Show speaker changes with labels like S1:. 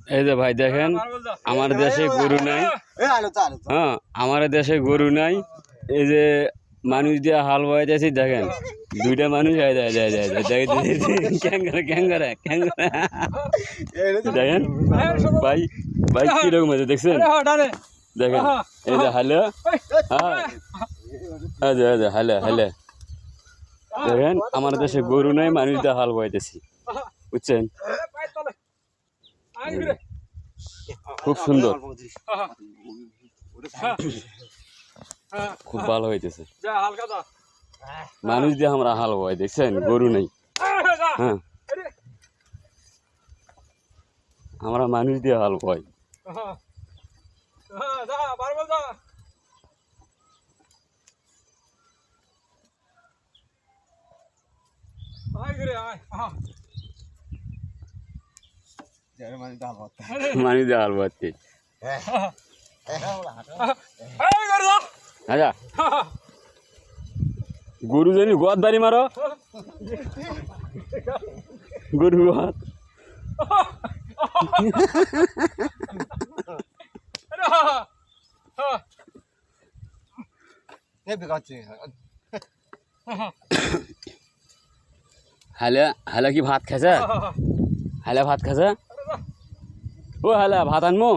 S1: এই যে ভাই দেখেন আমার দেশে গরু নাই। হ্যাঁ আমার দেশে গরু নাই। এই যে মানুষ দিয়ে হাল বয়াইতেছি দেখেন দুইটা মানুষ দেখেন ভাই ভাই কিরকম আছে দেখছেন দেখেন এই যে হ্যালো হ্যাঁ হ্যালো হ্যালো দেখেন আমার দেশে গরু নাই মানুষ দিয়ে হাল বয়াইতেছি বুঝছেন খুব সুন্দর খুব ভালো হইতেছে মানুষ দিয়ে আমরা হাল বয় দেখছেন গরু নেই হ্যাঁ আমরা মানুষ দিয়ে হাল বয় মানুষ দিয়ে হাল বয়াতে আচ্ছা গরু জানি গোয়াত বাড়ি মারো গরু গোয়াত হালে হালে কি ভাত খাইছে হালে ভাত খাইছে ও হালে ভাত আনমু